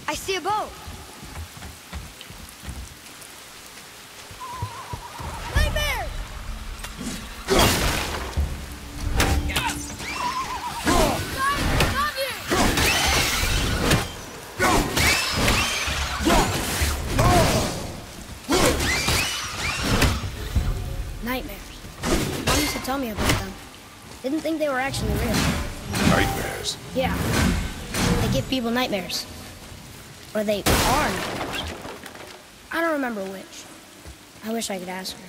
I see a boat. Nightmare! Nightmares. Mom used to tell me about them. Didn't think they were actually real. Nightmares? Yeah. They give people nightmares. Or they are nightmares. I don't remember which. I wish I could ask her.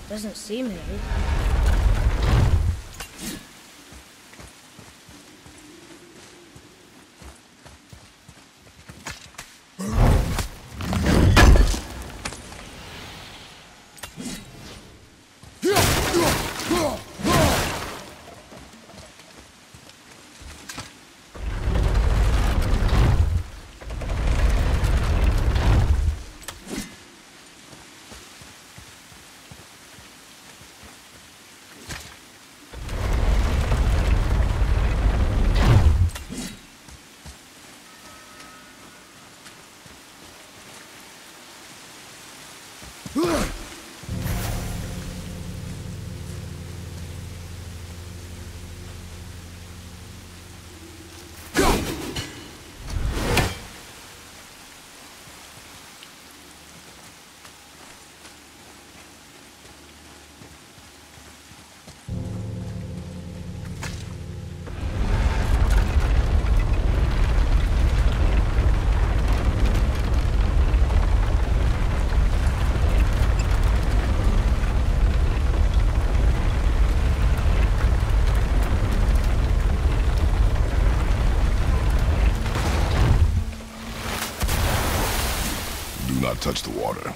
Doesn't seem heavy. Touch the water.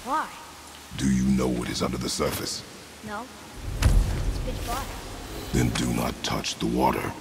Why? Do you know what is under the surface? No. It's pitch black. Then do not touch the water.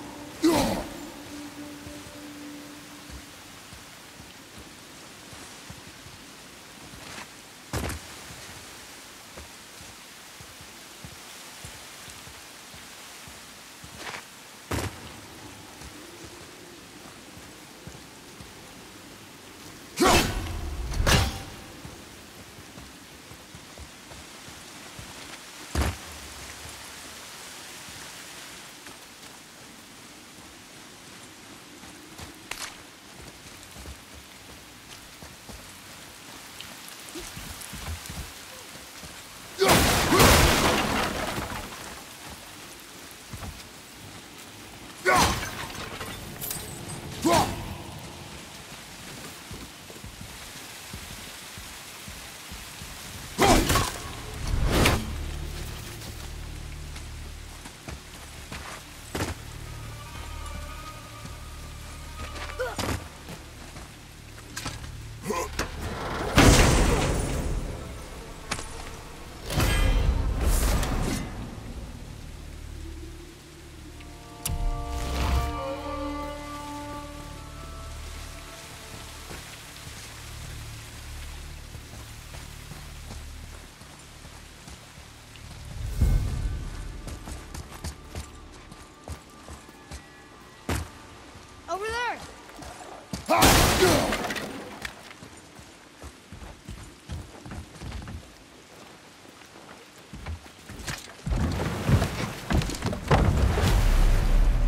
Over there!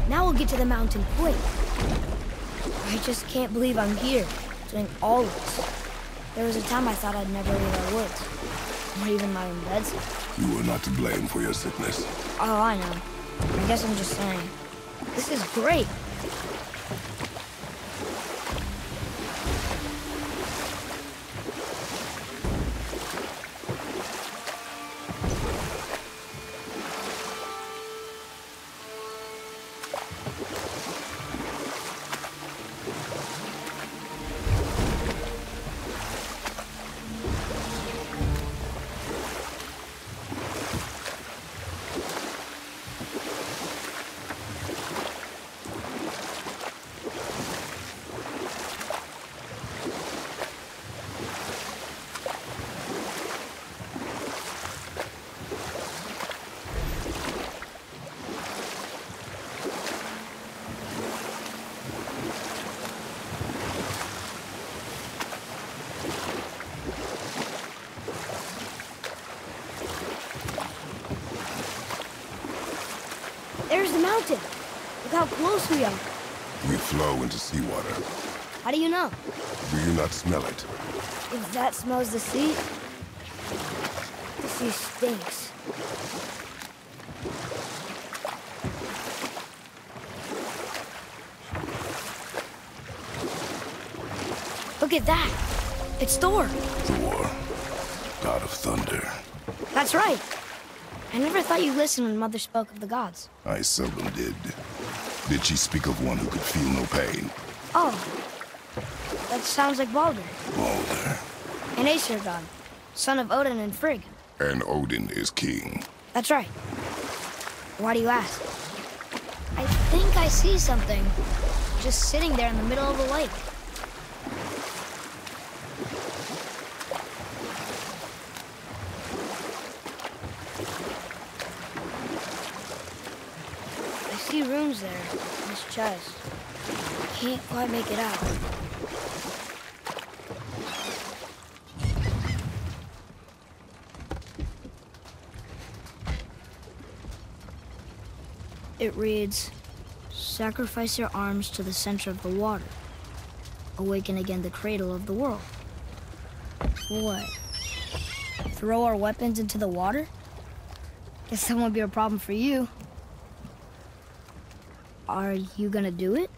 Now we'll get to the mountain quick. I just can't believe I'm here, doing all this. There was a time I thought I'd never leave our woods, or even my own beds. You were not to blame for your sickness. Oh, I know. I guess I'm just saying. This is great. There's the mountain. Look how close we are. We flow into seawater. How do you know? Do you not smell it? If that smells the sea stinks. Look at that. It's Thor. Thor, god of thunder. That's right. I never thought you listened when Mother spoke of the gods. I seldom did. Did she speak of one who could feel no pain? Oh. That sounds like Baldur. Baldur. An Aesir god, son of Odin and Frigg. And Odin is king. That's right. Why do you ask? I think I see something. Just sitting there in the middle of the lake. I see runes there in this chest. Can't quite make it out. It reads, sacrifice your arms to the center of the water. Awaken again the cradle of the world. What? Throw our weapons into the water? Guess that won't be a problem for you. Are you gonna do it?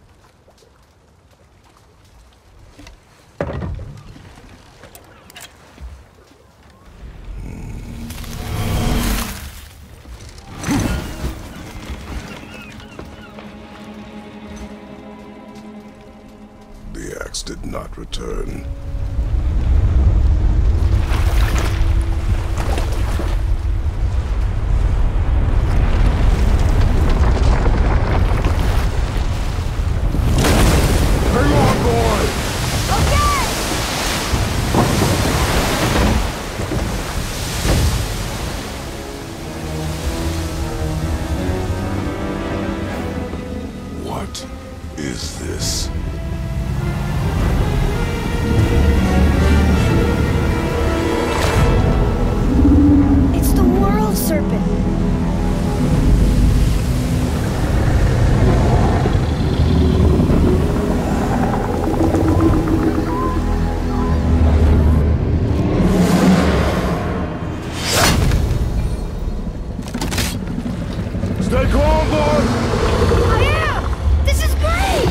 The axe did not return. Hang on, boy! Okay! What is this? It's the world serpent. Stay calm, boy! I am! This is great!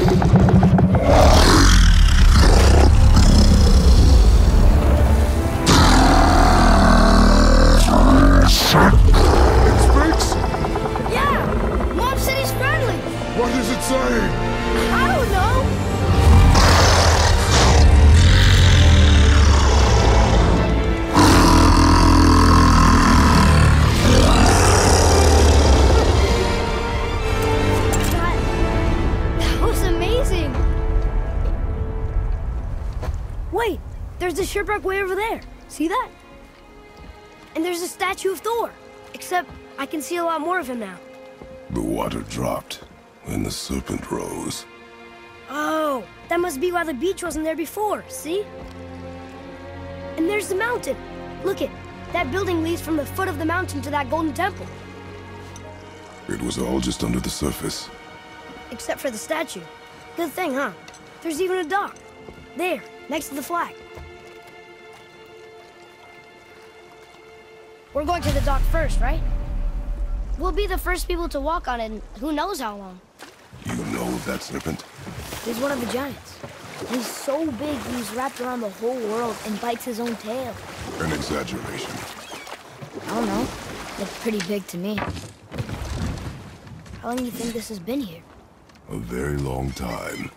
It speaks? Yeah! Mom said he's friendly! What does it say? I don't know! That was amazing! Wait! There's the shipwreck way over there. See that? And there's a statue of Thor. Except I can see a lot more of him now. The water dropped, and the serpent rose. Oh, that must be why the beach wasn't there before, see? And there's the mountain. Look it, that building leads from the foot of the mountain to that golden temple. It was all just under the surface. Except for the statue. Good thing, huh? There's even a dock. There, next to the flag. We're going to the dock first, right? We'll be the first people to walk on it in who knows how long. You know of that serpent? He's one of the giants. He's so big he's wrapped around the whole world and bites his own tail. An exaggeration. I don't know. Looked pretty big to me. How long do you think this has been here? A very long time.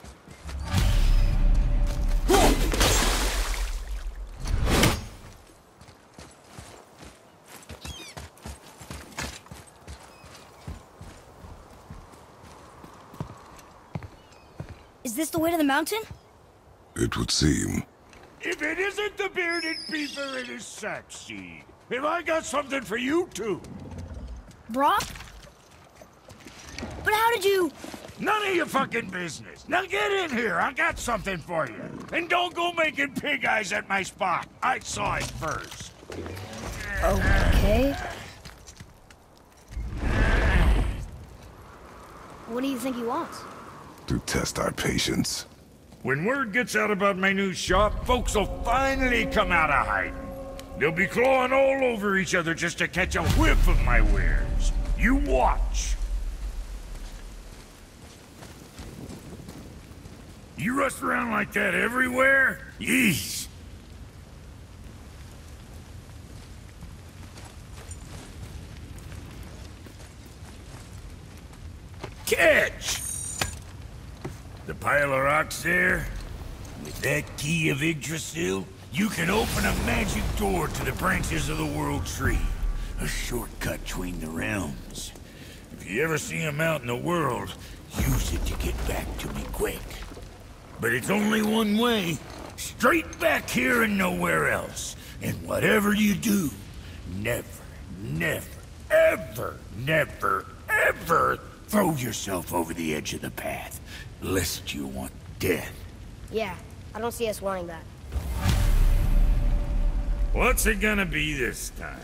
Is this the way to the mountain? It would seem. If it isn't the bearded beaver, it is sexy. Have I got something for you too? Brock? But how did you... None of your fucking business. Now get in here. I got something for you. And don't go making pig eyes at my spot. I saw it first. Okay. What do you think he wants? To test our patience. When word gets out about my new shop, folks will finally come out of hiding. They'll be clawing all over each other just to catch a whiff of my wares. You watch. You rush around like that everywhere? Yeesh. Catch! The pile of rocks there? With that key of Yggdrasil, you can open a magic door to the branches of the World Tree. A shortcut between the realms. If you ever see him out in the world, use it to get back to me quick. But it's only one way. Straight back here and nowhere else. And whatever you do, never, ever throw yourself over the edge of the path, lest you want death. Yeah, I don't see us wanting that. What's it gonna be this time?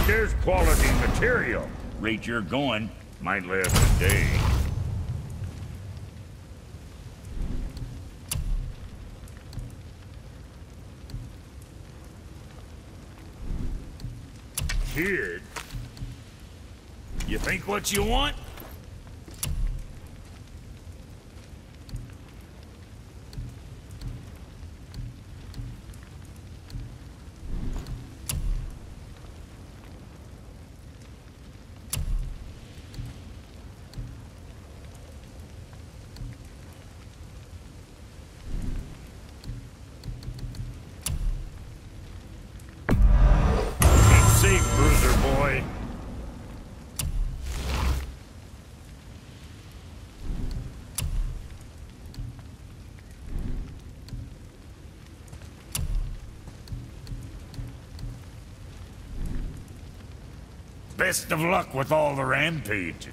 There's quality material. Rate you're going, might last a day. Kid, you think what you want? Boy. Best of luck with all the rampaging.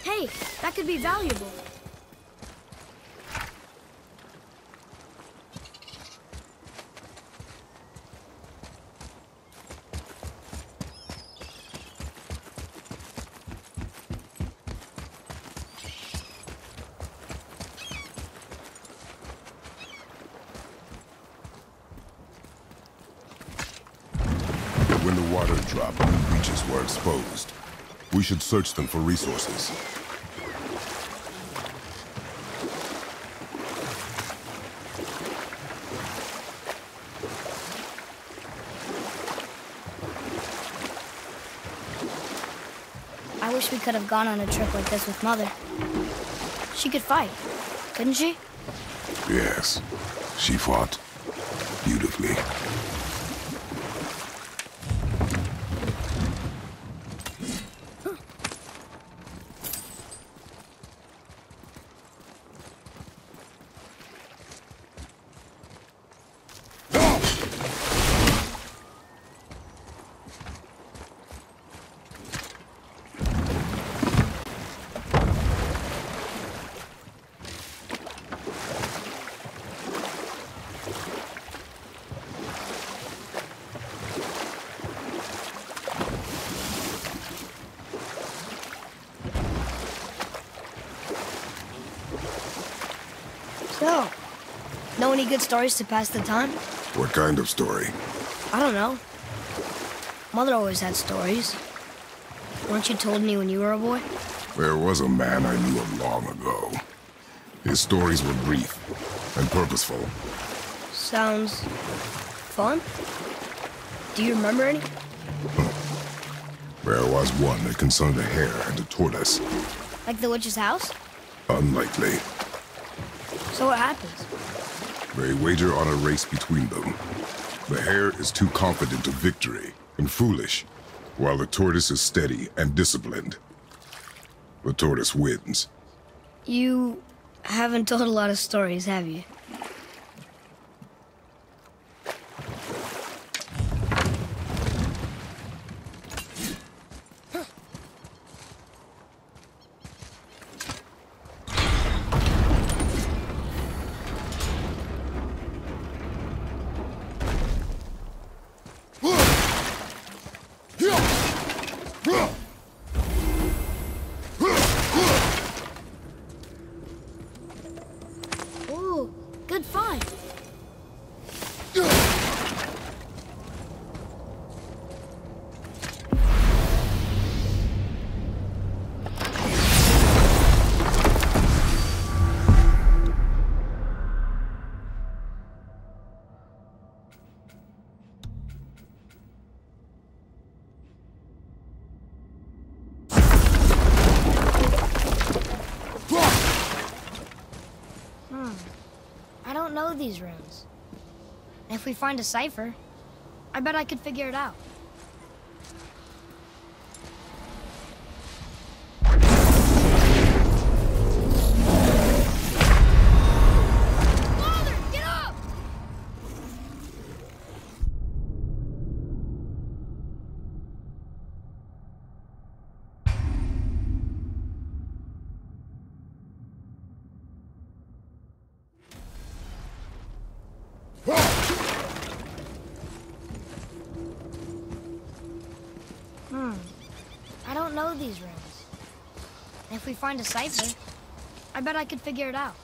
Hey, that could be valuable. When the water dropped and the beaches were exposed, we should search them for resources. I wish we could have gone on a trip like this with Mother. She could fight, couldn't she? Yes, she fought beautifully. So, know any good stories to pass the time? What kind of story? I don't know. Mother always had stories. Weren't you told me when you were a boy? There was a man I knew of long ago. His stories were brief and purposeful. Sounds fun. Do you remember any? There was one that concerned a hare and a tortoise. Like the witch's house? Unlikely. So what happens? They wager on a race between them. The hare is too confident of victory and foolish, while the tortoise is steady and disciplined. The tortoise wins. You haven't told a lot of stories, have you? Ooh, good find. I don't know these runes. If we find a cipher, I bet I could figure it out. Father, get up! I don't know these runes. If we find a cipher, I bet I could figure it out.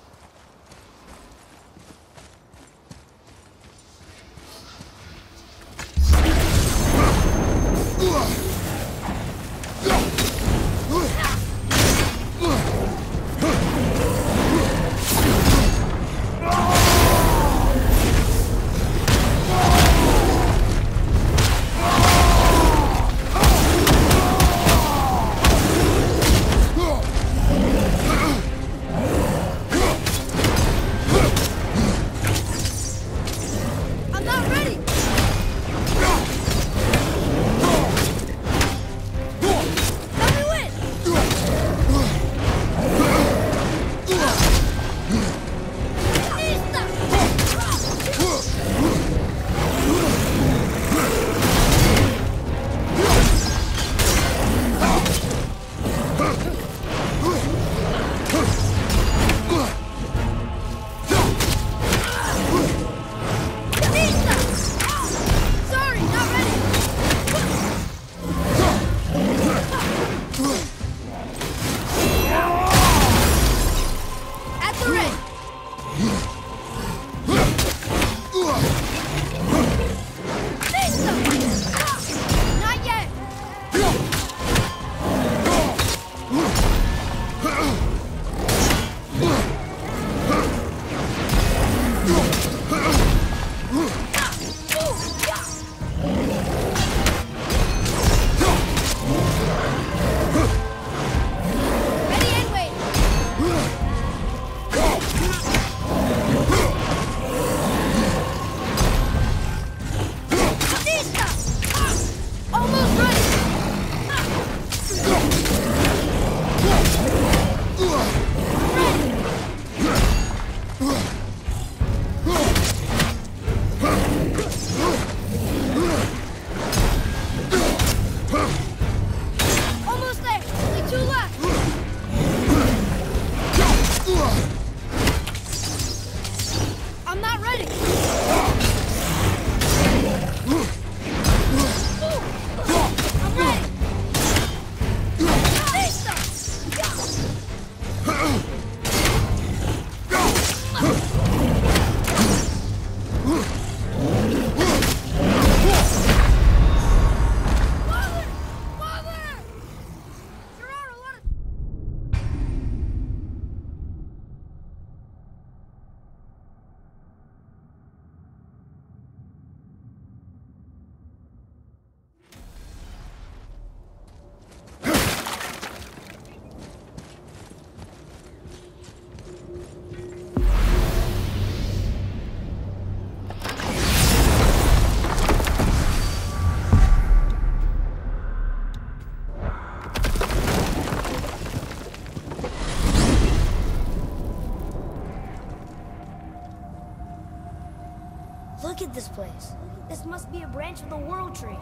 Look at this place. This must be a branch of the World Tree.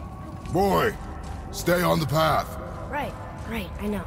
Boy, stay on the path. Right, I know.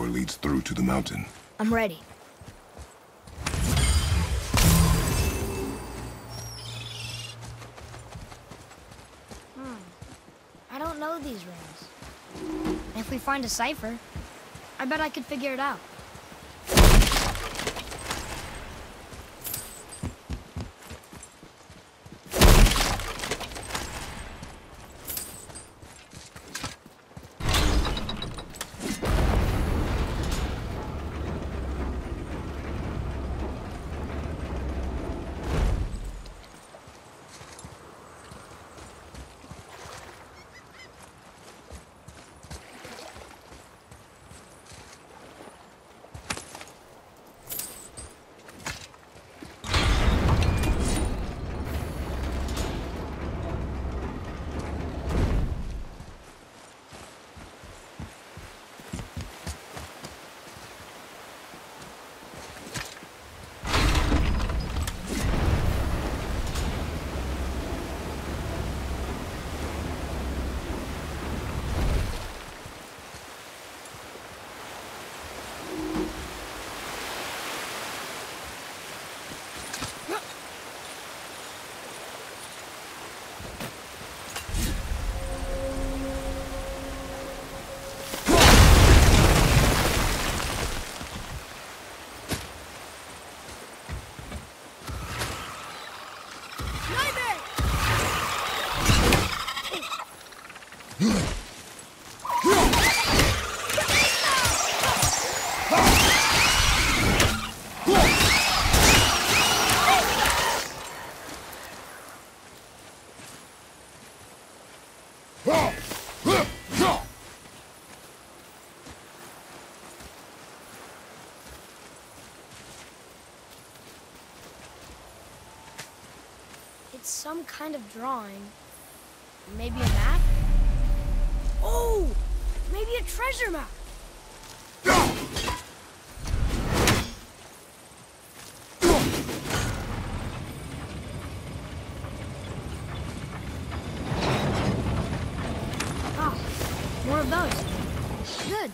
Leads through to the mountain. I'm ready. I don't know these rings. And if we find a cipher, I bet I could figure it out. It's some kind of drawing. Maybe a map? Oh! Maybe a treasure map! Oh, more of those. Good.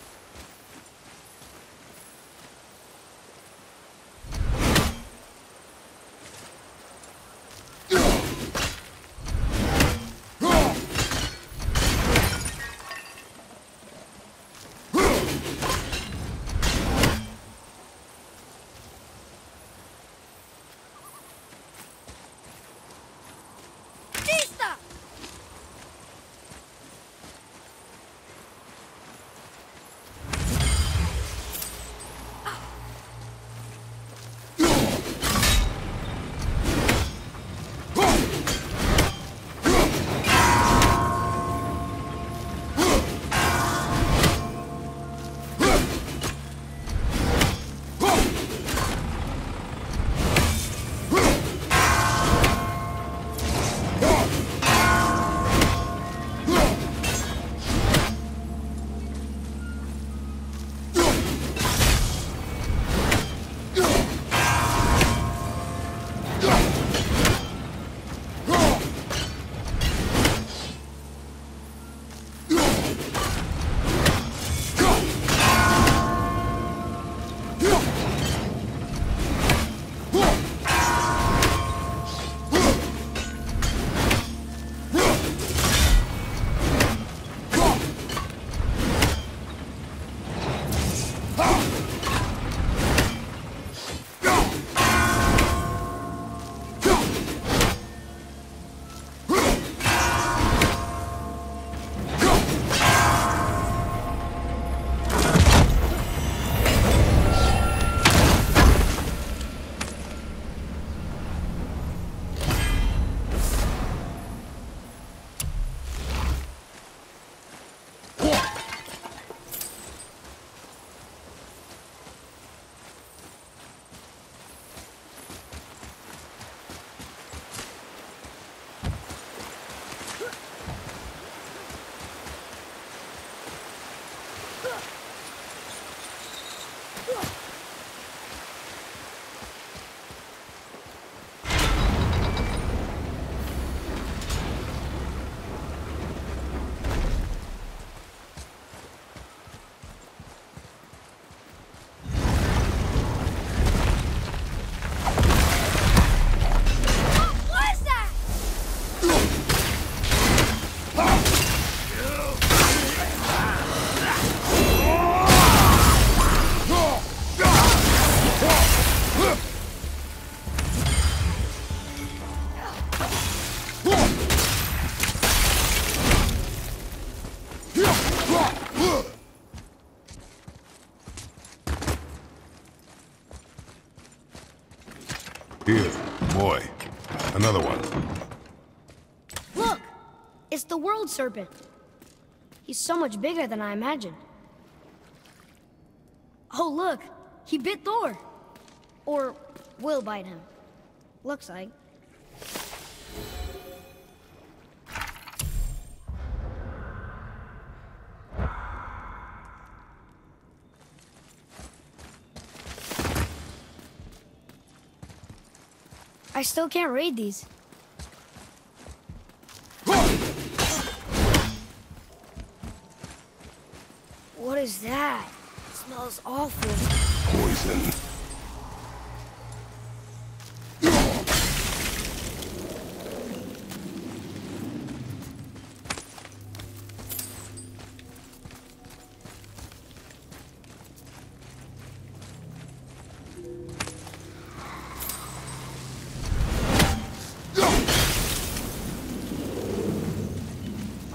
Here, boy. Another one. Look! It's the world serpent. He's so much bigger than I imagined. Oh, look! He bit Thor! Or will bite him. Looks like. I still can't read these. What is that? It smells awful. Poison.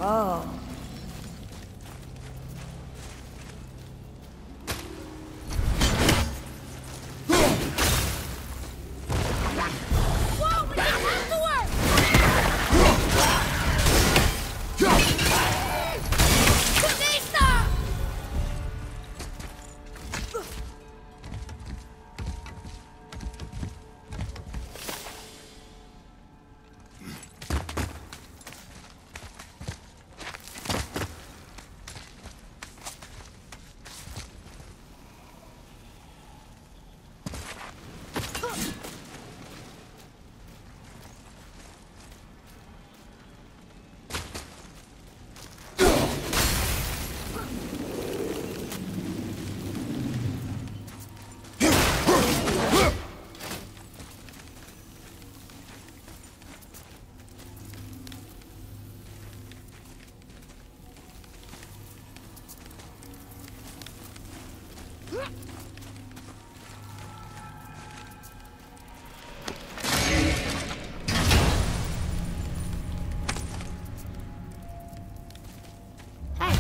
Oh. Whoa, we can have to work! Hey,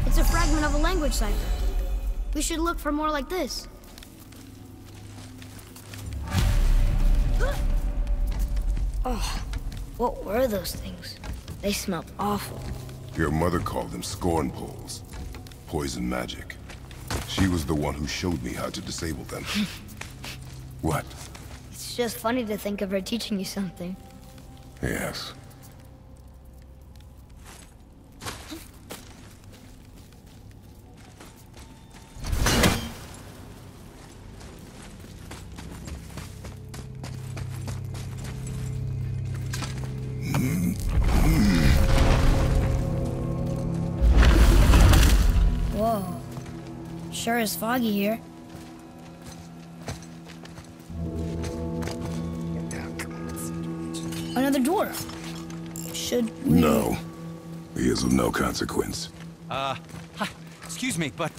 it's a fragment of a language cipher. We should look for more like this. Oh, what were those things? They smelled awful. Your mother called them scorn poles. Poison magic. She was the one who showed me how to disable them. What? It's just funny to think of her teaching you something. Yes. Whoa. Sure is foggy here. Another dwarf. Should we... No. He is of no consequence. Hi, excuse me, but,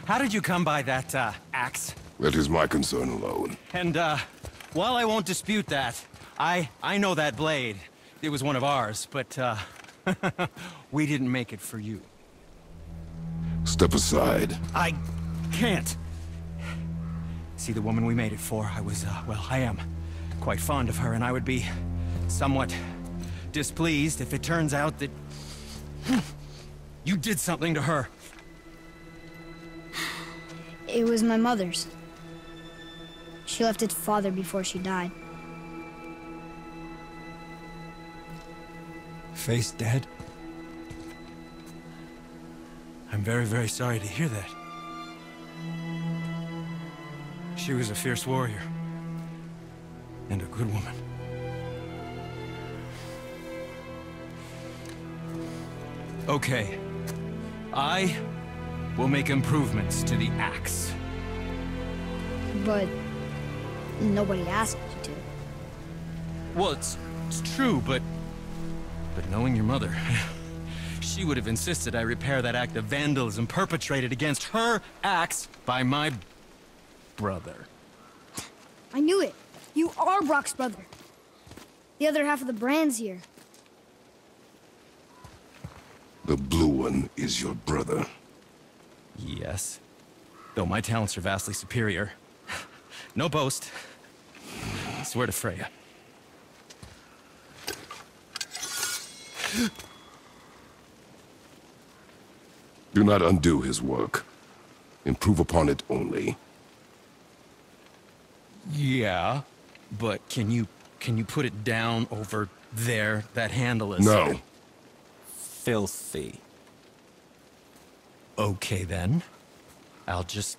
how did you come by that, axe? That is my concern alone. And, while I won't dispute that, I know that blade. It was one of ours, but, we didn't make it for you. Step aside. I can't. See, the woman we made it for, I was, well, I am quite fond of her, and I would be somewhat displeased if it turns out that you did something to her. It was my mother's. She left its father before she died. Face dead? I'm very, very sorry to hear that. She was a fierce warrior. And a good woman. Okay. I will make improvements to the axe. But nobody asked you to. Well, it's true, but knowing your mother, she would have insisted I repair that act of vandalism perpetrated against her axe by my brother. I knew it. You are Brock's brother. The other half of the brand's here. The blue one is your brother. Yes. Though my talents are vastly superior. No boast. I swear to Freya. Do not undo his work. Improve upon it only. Yeah, but can you put it down over there? That handle is... No. Filthy. Okay, then. I will just...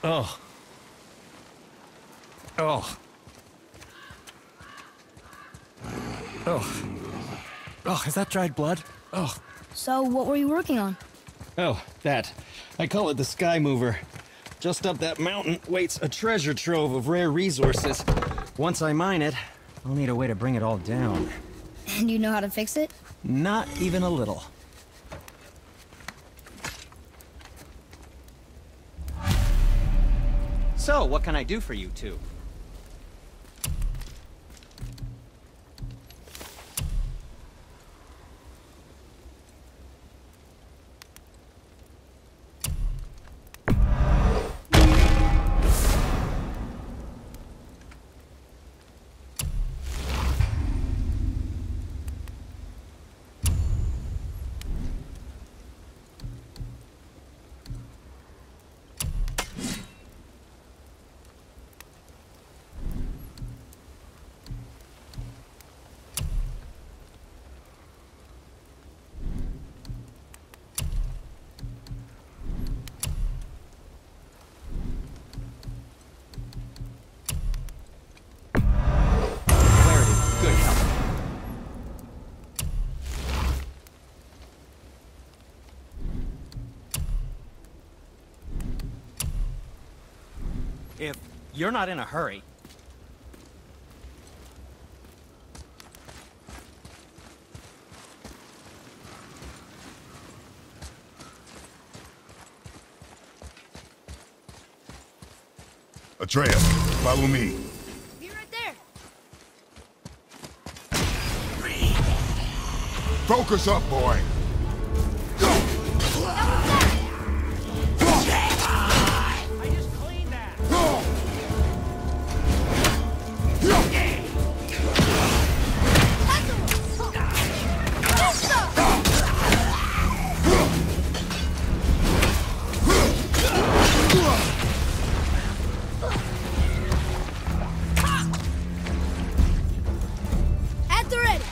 Oh. Oh. Oh. Oh, is that dried blood? Oh. So, what were you working on? Oh, that. I call it the Sky Mover. Just up that mountain waits a treasure trove of rare resources. Once I mine it, I'll need a way to bring it all down. And you know how to fix it? Not even a little. So, what can I do for you two? If you're not in a hurry... Atreus, follow me. Be right there. Focus up, boy. I just cleaned that! At the ready.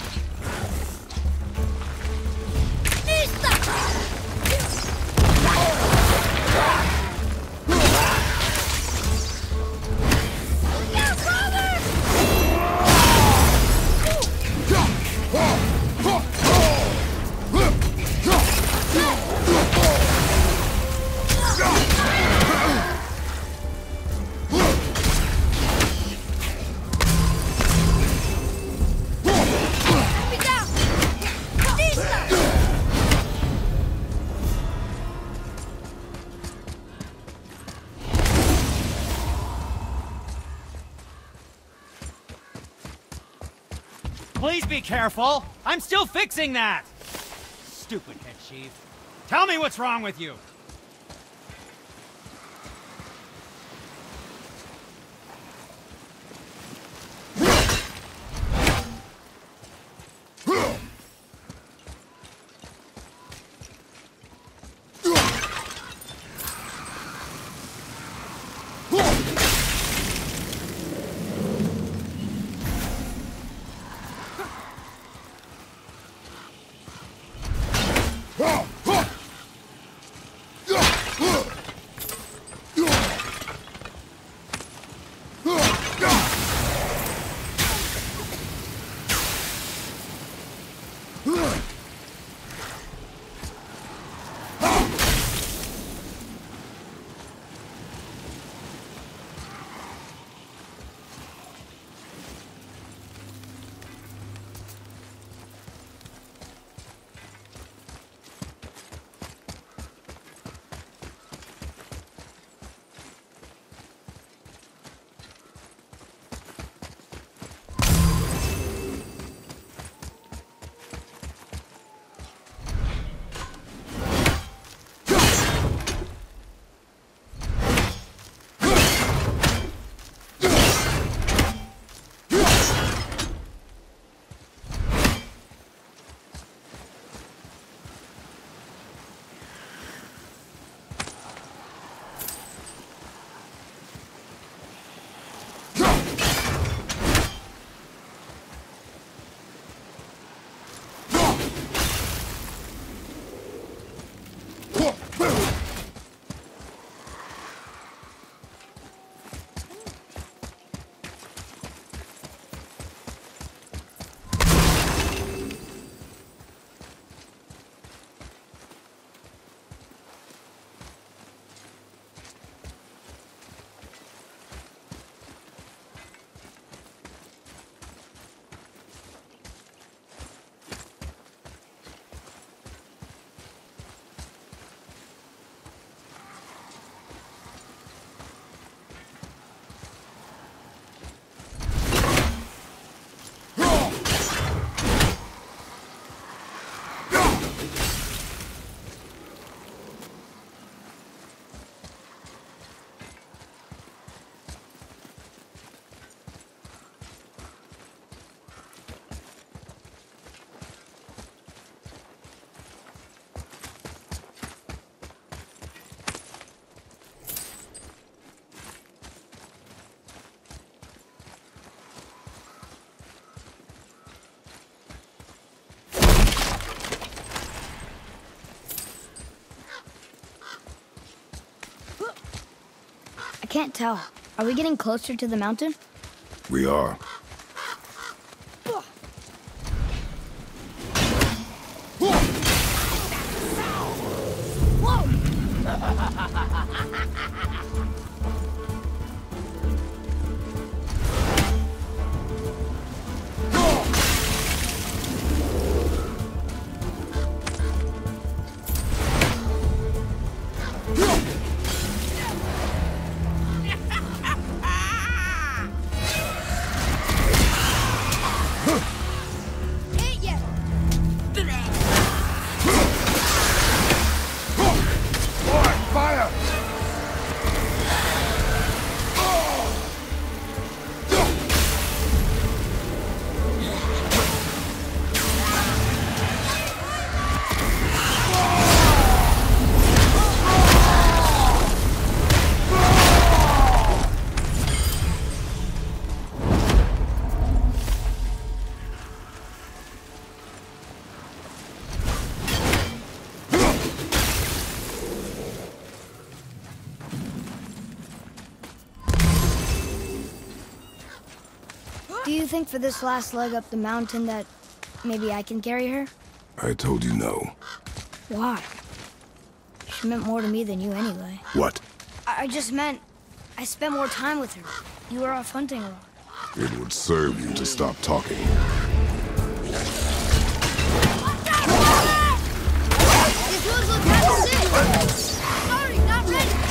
Please be careful! I'm still fixing that! Stupid head chief. Tell me what's wrong with you! I can't tell. Are we getting closer to the mountain? We are. Do you think for this last leg up the mountain that maybe I can carry her? I told you no. Why? She meant more to me than you anyway. What? I just meant I spent more time with her. You were off hunting a lot. It would serve you to stop talking. These moves look kind of sick! Sorry, not ready!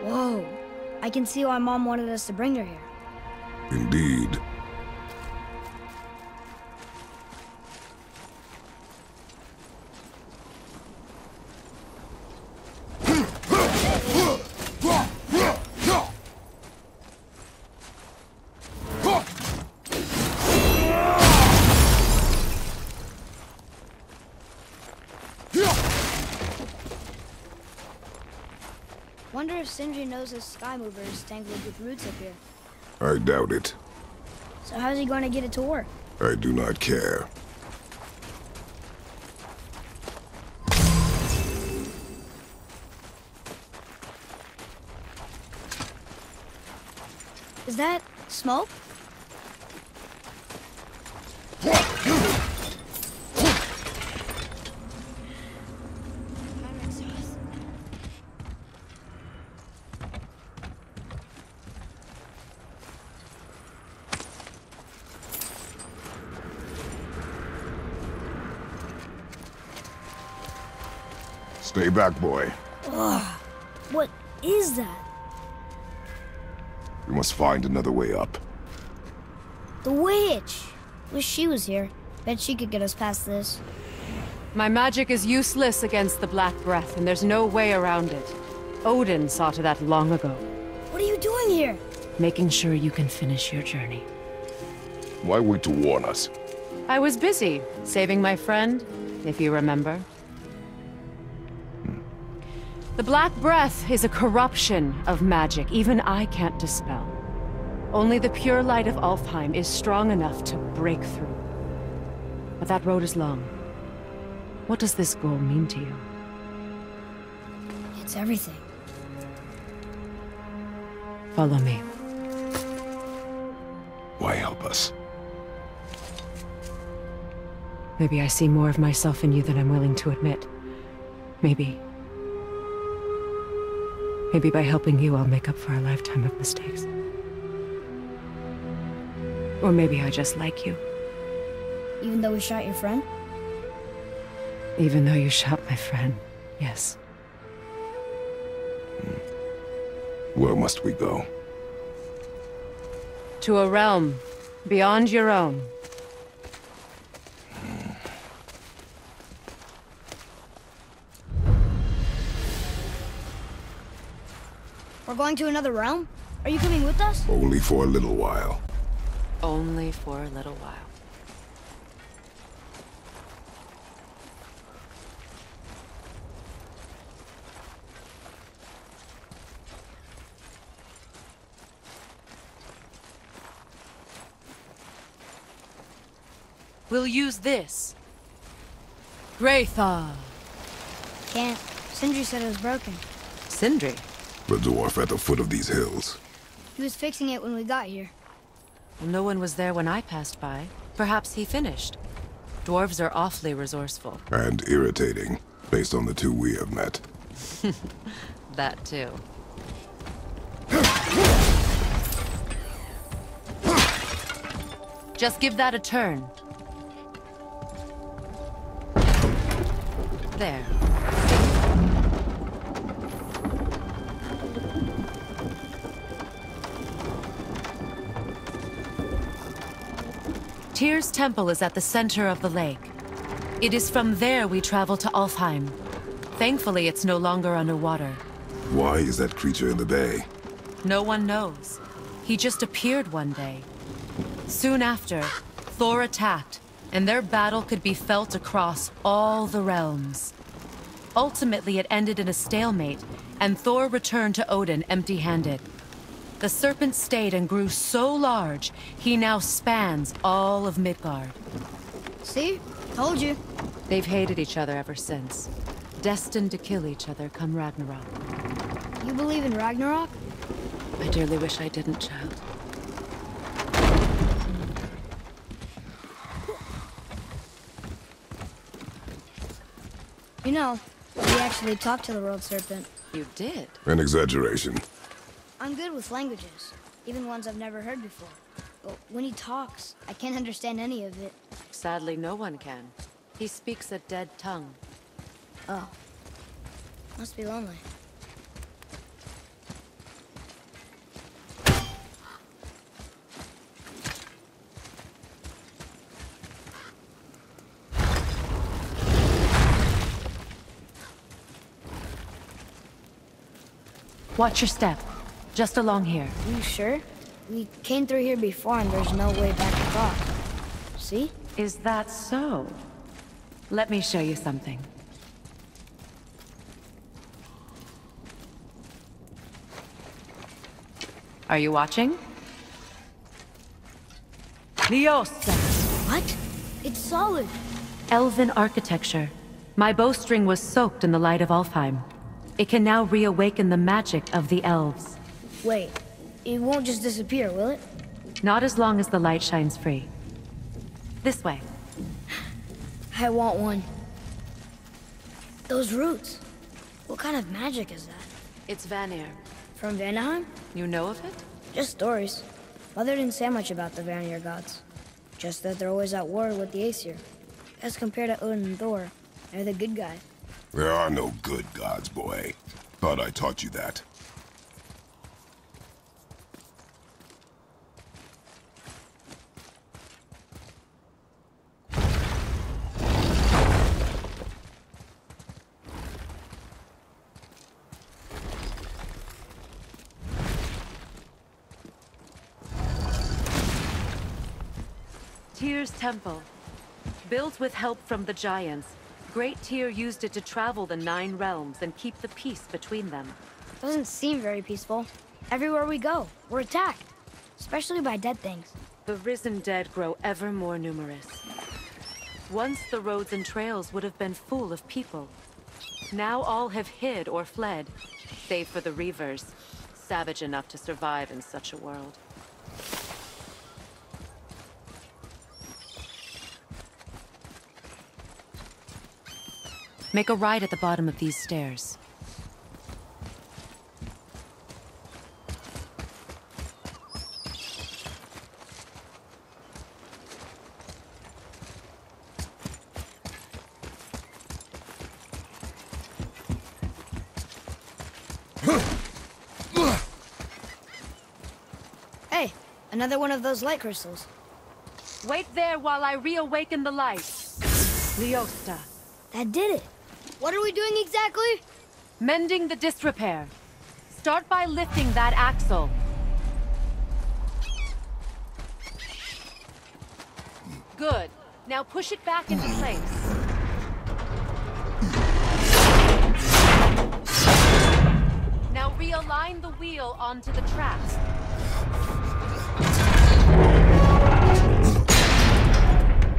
Whoa. I can see why Mom wanted us to bring her here. Indeed. Wonder if Sindri knows his sky mover is tangled with roots up here. I doubt it. So how's he going to get it to work? I do not care. Is that smoke? Stay back, boy. Ugh. What is that? We must find another way up. The witch! Wish she was here. Bet she could get us past this. My magic is useless against the Black Breath, and there's no way around it. Odin saw to that long ago. What are you doing here? Making sure you can finish your journey. Why wait to warn us? I was busy, saving my friend, if you remember. The Black Breath is a corruption of magic even I can't dispel. Only the pure light of Alfheim is strong enough to break through. But that road is long. What does this goal mean to you? It's everything. Follow me. Why help us? Maybe I see more of myself in you than I'm willing to admit. Maybe by helping you, I'll make up for a lifetime of mistakes. Or maybe I just like you. Even though we shot your friend? Even though you shot my friend, yes. Where must we go? To a realm beyond your own. We're going to another realm? Are you coming with us? Only for a little while. Only for a little while. We'll use this. Graythaw. Can't. Sindri said it was broken. Sindri. The dwarf at the foot of these hills. He was fixing it when we got here. Well, no one was there when I passed by. Perhaps he finished. Dwarves are awfully resourceful. And irritating, based on the two we have met. That too. Just give that a turn. There. Tyr's temple is at the center of the lake. It is from there we travel to Alfheim. Thankfully, it's no longer underwater. Why is that creature in the bay? No one knows. He just appeared one day. Soon after, Thor attacked, and their battle could be felt across all the realms. Ultimately, it ended in a stalemate, and Thor returned to Odin empty-handed. The serpent stayed and grew so large, he now spans all of Midgard. See? Told you. They've hated each other ever since. Destined to kill each other come Ragnarok. You believe in Ragnarok? I dearly wish I didn't, child. You know, we actually talked to the World Serpent. You did? An exaggeration. I'm good with languages, even ones I've never heard before. But when he talks, I can't understand any of it. Sadly, no one can. He speaks a dead tongue. Oh. Must be lonely. Watch your step. Just along here. You sure? We came through here before and there's no way back across. See? Is that so? Let me show you something. Are you watching? Liosa! What? It's solid. Elven architecture. My bowstring was soaked in the light of Alfheim. It can now reawaken the magic of the elves. Wait, it won't just disappear, will it? Not as long as the light shines free. This way. I want one. Those roots. What kind of magic is that? It's Vanir. From Vanaheim? You know of it? Just stories. Mother didn't say much about the Vanir gods. Just that they're always at war with the Aesir. As compared to Odin and Thor, they're the good guys. There are no good gods, boy. Thought I taught you that. Tyr's temple. Built with help from the giants, Great Tyr used it to travel the 9 realms and keep the peace between them. Doesn't seem very peaceful. Everywhere we go, we're attacked. Especially by dead things. The risen dead grow ever more numerous. Once the roads and trails would have been full of people. Now all have hid or fled, save for the Reavers, savage enough to survive in such a world. Make a right at the bottom of these stairs. Hey, another one of those light crystals. Wait there while I reawaken the light. Liosta. That did it. What are we doing exactly? Mending the disrepair. Start by lifting that axle. Good. Now push it back into place. Now realign the wheel onto the tracks.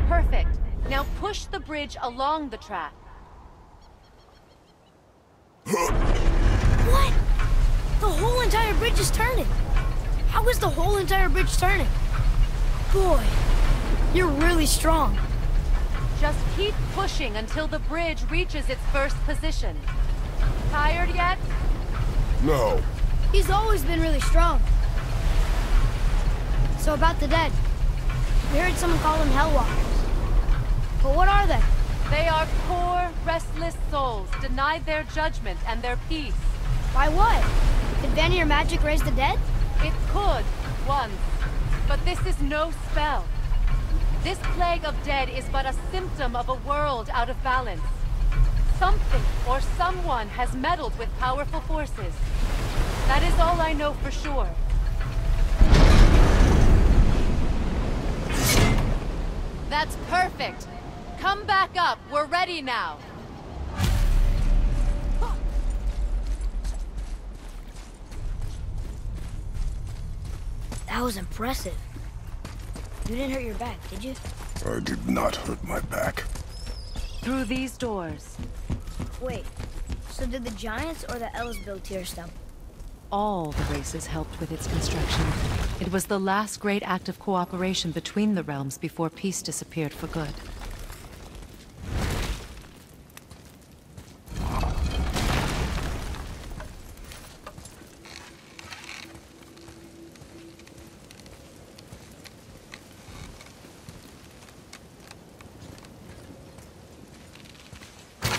Perfect. Now push the bridge along the track. What? The whole entire bridge is turning. How is the whole entire bridge turning? Boy, you're really strong. Just keep pushing until the bridge reaches its first position. Tired yet? No. He's always been really strong. So about the dead. We heard someone call them Hellwalkers. But what are they? They are poor, restless souls, denied their judgment and their peace. By what? Did Vanir magic raise the dead? It could, once. But this is no spell. This plague of dead is but a symptom of a world out of balance. Something or someone has meddled with powerful forces. That is all I know for sure. That's perfect. Come back up. We're ready now. That was impressive. You didn't hurt your back, did you? I did not hurt my back. Through these doors. Wait, so did the Giants or the Elves build Tyr's temple? All the races helped with its construction. It was the last great act of cooperation between the realms before peace disappeared for good.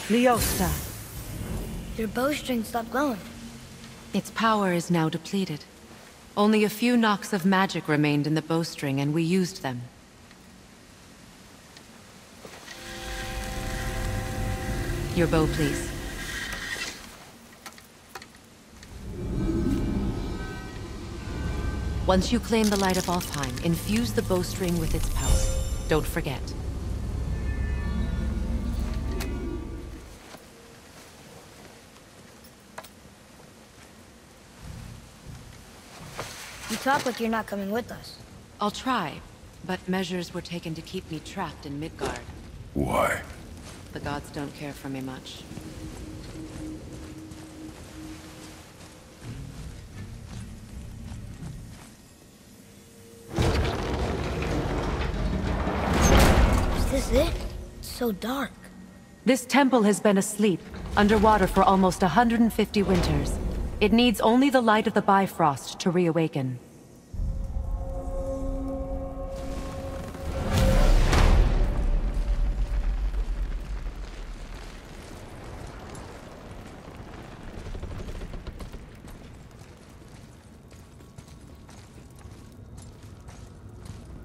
Liosta. Your bowstring stopped glowing. Its power is now depleted. Only a few knocks of magic remained in the bowstring, and we used them. Your bow, please. Once you claim the light of Alfheim, infuse the bowstring with its power. Don't forget. You talk like you're not coming with us. I'll try, but measures were taken to keep me trapped in Midgard. Why? The gods don't care for me much. Is this it? It's so dark. This temple has been asleep, underwater for almost 150 winters. It needs only the light of the Bifrost to reawaken.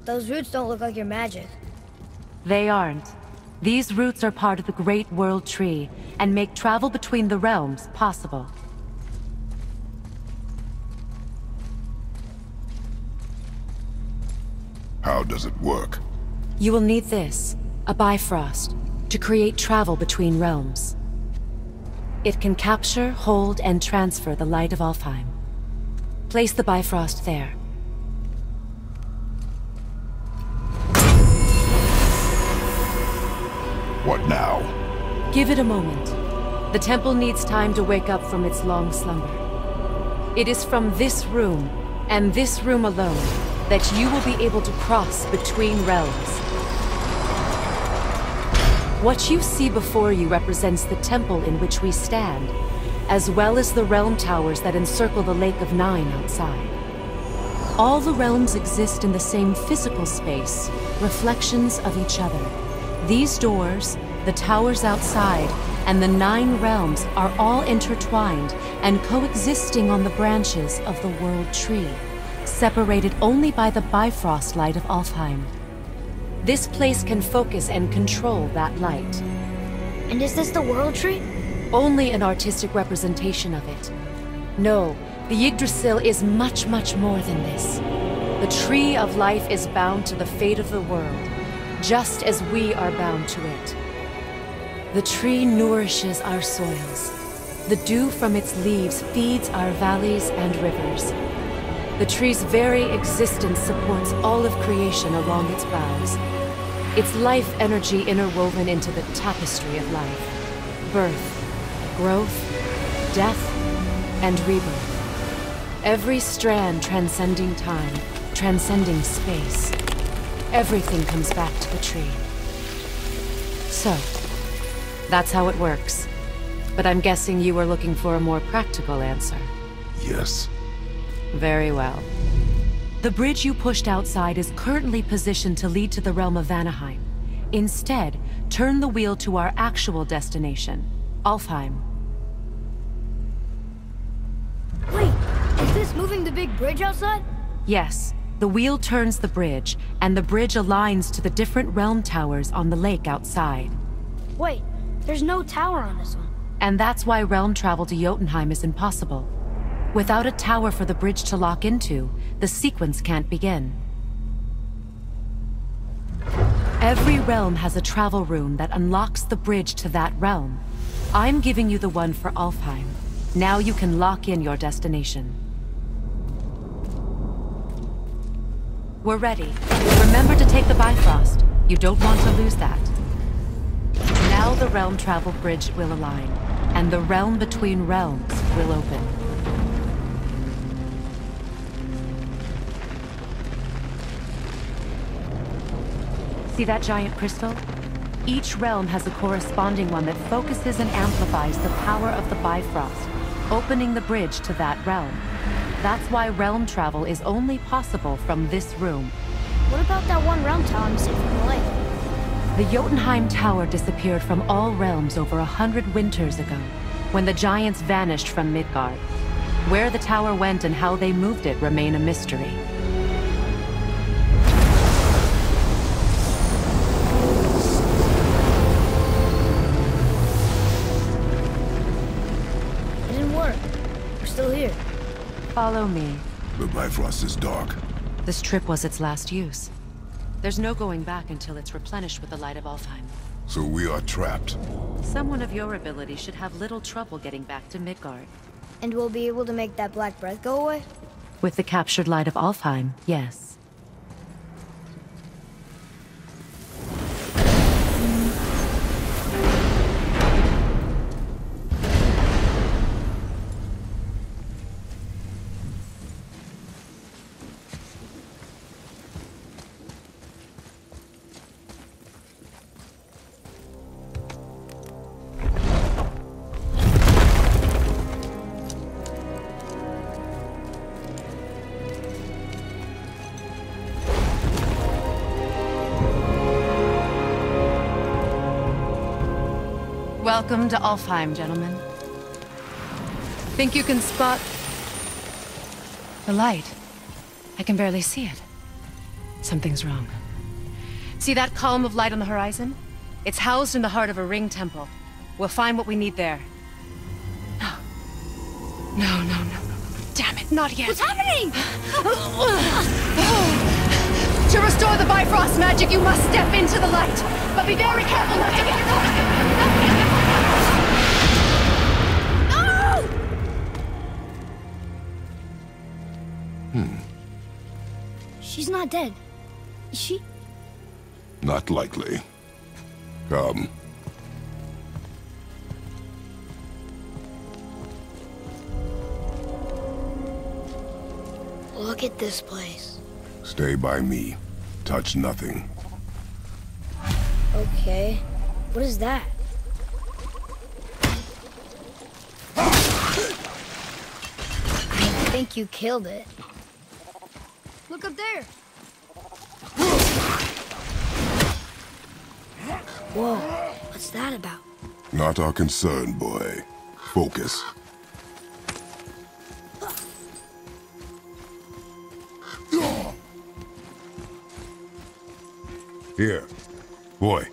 Those roots don't look like your magic. They aren't. These roots are part of the Great World Tree, and make travel between the realms possible. How does it work? You will need this, a Bifrost, to create travel between realms. It can capture, hold, and transfer the light of Alfheim. Place the Bifrost there. What now? Give it a moment. The temple needs time to wake up from its long slumber. It is from this room, and this room alone, that you will be able to cross between realms. What you see before you represents the temple in which we stand, as well as the realm towers that encircle the Lake of Nine outside. All the realms exist in the same physical space, reflections of each other. These doors, the towers outside, and the 9 realms are all intertwined and coexisting on the branches of the World Tree, separated only by the Bifrost light of Alfheim. This place can focus and control that light. And is this the World Tree? Only an artistic representation of it. No, the Yggdrasil is much, much more than this. The Tree of Life is bound to the fate of the world, just as we are bound to it. The tree nourishes our soils. The dew from its leaves feeds our valleys and rivers. The tree's very existence supports all of creation along its boughs. Its life energy interwoven into the tapestry of life. Birth, growth, death, and rebirth. Every strand transcending time, transcending space. Everything comes back to the tree. So, that's how it works. But I'm guessing you were looking for a more practical answer. Yes. Very well. The bridge you pushed outside is currently positioned to lead to the realm of Vanaheim. Instead, turn the wheel to our actual destination, Alfheim. Wait, is this moving the big bridge outside? Yes. The wheel turns the bridge, and the bridge aligns to the different realm towers on the lake outside. Wait, there's no tower on this one. And that's why realm travel to Jotunheim is impossible. Without a tower for the bridge to lock into, the sequence can't begin. Every realm has a travel rune that unlocks the bridge to that realm. I'm giving you the one for Alfheim. Now you can lock in your destination. We're ready. Remember to take the Bifrost. You don't want to lose that. Now the realm travel bridge will align, and the realm between realms will open. See that giant crystal? Each realm has a corresponding one that focuses and amplifies the power of the Bifrost, opening the bridge to that realm. That's why realm travel is only possible from this room. What about that one realm tower missing from the lake? The Jotunheim Tower disappeared from all realms over 100 winters ago, when the giants vanished from Midgard. Where the tower went and how they moved it remain a mystery. It didn't work. We're still here. Follow me. The Bifrost is dark. This trip was its last use. There's no going back until it's replenished with the light of Alfheim. So we are trapped. Someone of your ability should have little trouble getting back to Midgard. And we'll be able to make that black breath go away? With the captured light of Alfheim, yes. Welcome to Alfheim, gentlemen. Think you can spot the light? I can barely see it. Something's wrong. See that column of light on the horizon? It's housed in the heart of a ring temple. We'll find what we need there. No. Damn it, not yet. What's happening? To restore the Bifrost magic, you must step into the light. But be very careful not to get caught. She's not dead. Is she? Not likely. Come. Look at this place. Stay by me. Touch nothing. Okay. What is that? I think you killed it. Look up there. Whoa, what's that about? Not our concern, boy. Focus. Here. Boy.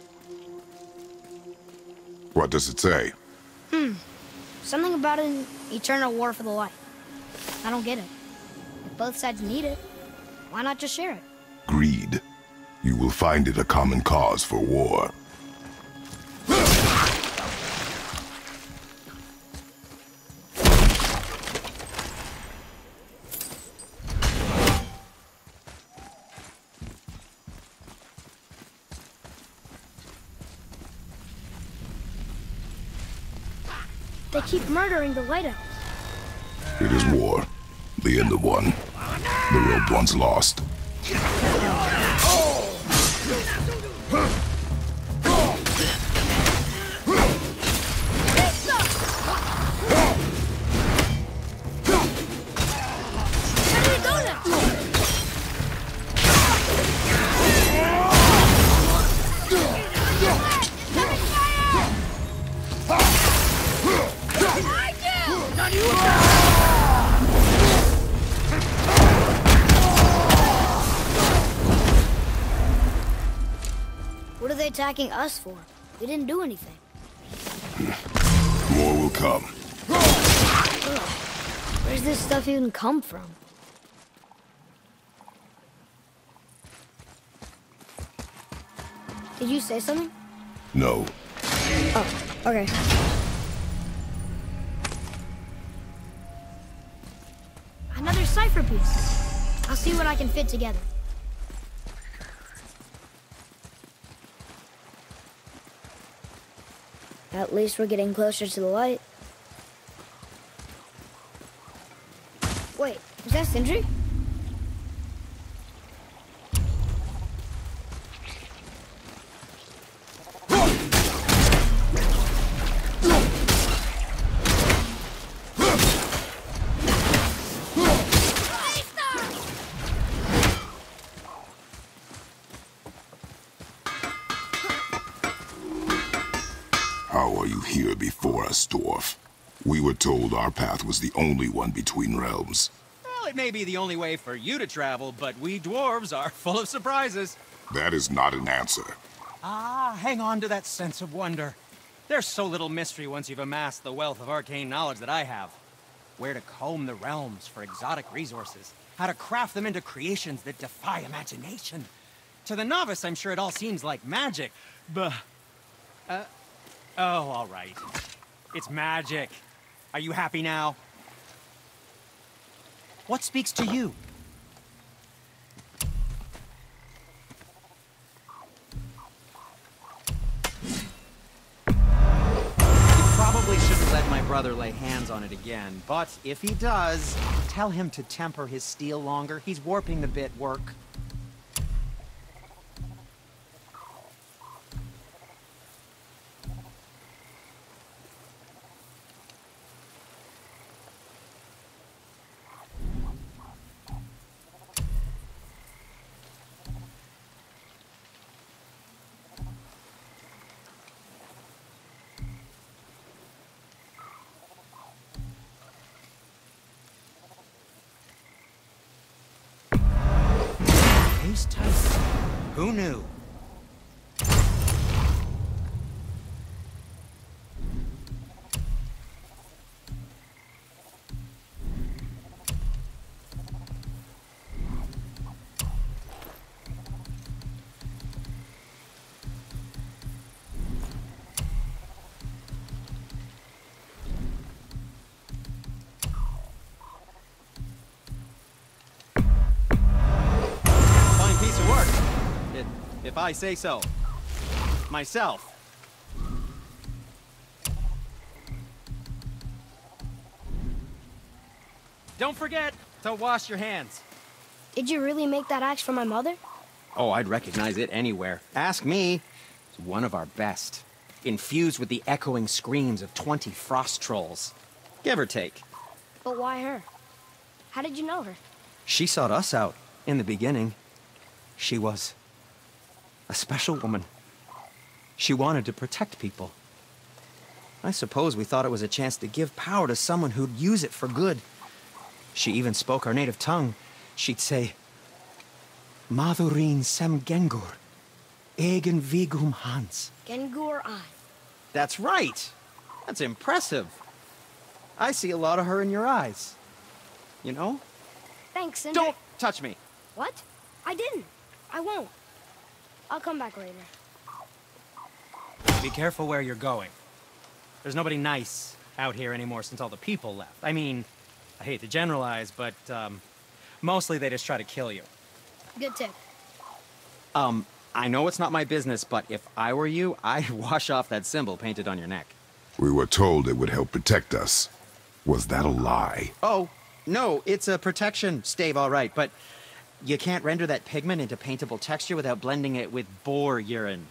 What does it say? Something about an eternal war for the light. I don't get it. If both sides need it, why not just share it? Greed. You will find it a common cause for war. They keep murdering the lighthouse. It is war. The end of one. The rope once lost. What are they attacking us for? We didn't do anything. More will come. Where's this stuff even come from? Did you say something? No. Oh, okay. Another cipher piece. I'll see what I can fit together. At least we're getting closer to the light. Wait, is that Sindri? How are you here before us, dwarf? We were told our path was the only one between realms. Well, it may be the only way for you to travel, but we dwarves are full of surprises. That is not an answer. Ah, hang on to that sense of wonder. There's so little mystery once you've amassed the wealth of arcane knowledge that I have. where to comb the realms for exotic resources, how to craft them into creations that defy imagination. To the novice, I'm sure it all seems like magic, but... oh, all right. It's magic. Are you happy now? What speaks to you? Probably shouldn't let my brother lay hands on it again, but if he does, tell him to temper his steel longer. He's warping the bit work. Who knew? Fine piece of work. If I say so. Myself. Don't forget to wash your hands. Did you really make that axe for my mother? Oh, I'd recognize it anywhere. Ask me. It's one of our best. Infused with the echoing screams of 20 frost trolls. Give or take. But why her? How did you know her? She sought us out in the beginning. She was a special woman. She wanted to protect people. I suppose we thought it was a chance to give power to someone who'd use it for good. She even spoke our native tongue. She'd say, Madurin sem Gengur, egen vigum Hans. Gengur I. That's right. That's impressive. I see a lot of her in your eyes. You know? Thanks, Sindri. Don't touch me. What? I didn't. I won't. I'll come back later. Be careful where you're going. There's nobody nice out here anymore since all the people left. I mean, I hate to generalize, but, mostly they just try to kill you. Good tip. I know it's not my business, but if I were you, I'd wash off that symbol painted on your neck. We were told it would help protect us. Was that a lie? Oh, no, it's a protection stave, all right, but you can't render that pigment into paintable texture without blending it with boar urine.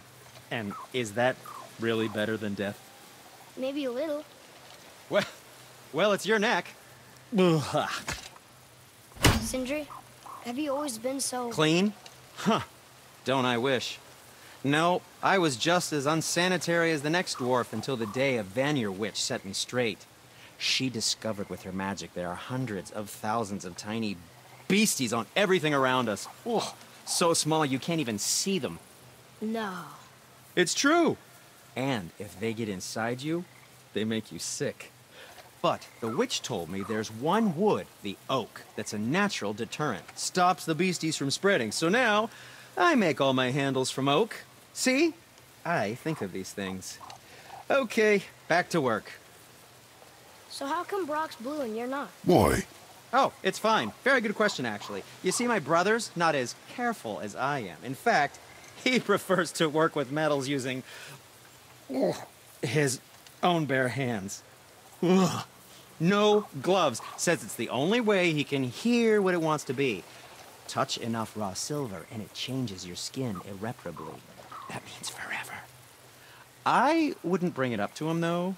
And is that really better than death? Maybe a little. Well, it's your neck. Sindri, have you always been so... Clean? Huh. Don't I wish. No, I was just as unsanitary as the next dwarf until the day a Vanir witch set me straight. She discovered with her magic there are hundreds of thousands of tiny beasties on everything around us. Oh, so small you can't even see them. No. It's true. And if they get inside you, they make you sick. But the witch told me there's one wood, the oak, that's a natural deterrent. Stops the beasties from spreading. So now, I make all my handles from oak. See? I think of these things. Okay, back to work. So how come Brock's blue and you're not? Boy. Oh, it's fine. Very good question, actually. You see, my brother's not as careful as I am. In fact, he prefers to work with metals using his own bare hands. Ugh. No gloves. Says it's the only way he can hear what it wants to be. Touch enough raw silver and it changes your skin irreparably. That means forever. I wouldn't bring it up to him, though.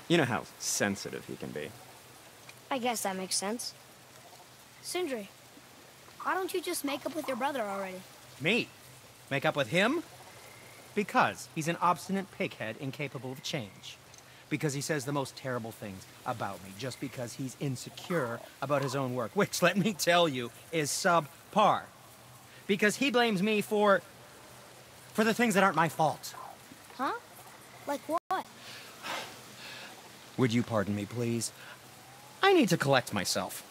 You know how sensitive he can be. I guess that makes sense. Sindri, why don't you just make up with your brother already? Me? Make up with him? Because he's an obstinate pighead incapable of change. Because he says the most terrible things about me, just because he's insecure about his own work, which, let me tell you, is subpar. Because he blames me for the things that aren't my fault. Huh? Like what? Would you pardon me, please? I need to collect myself.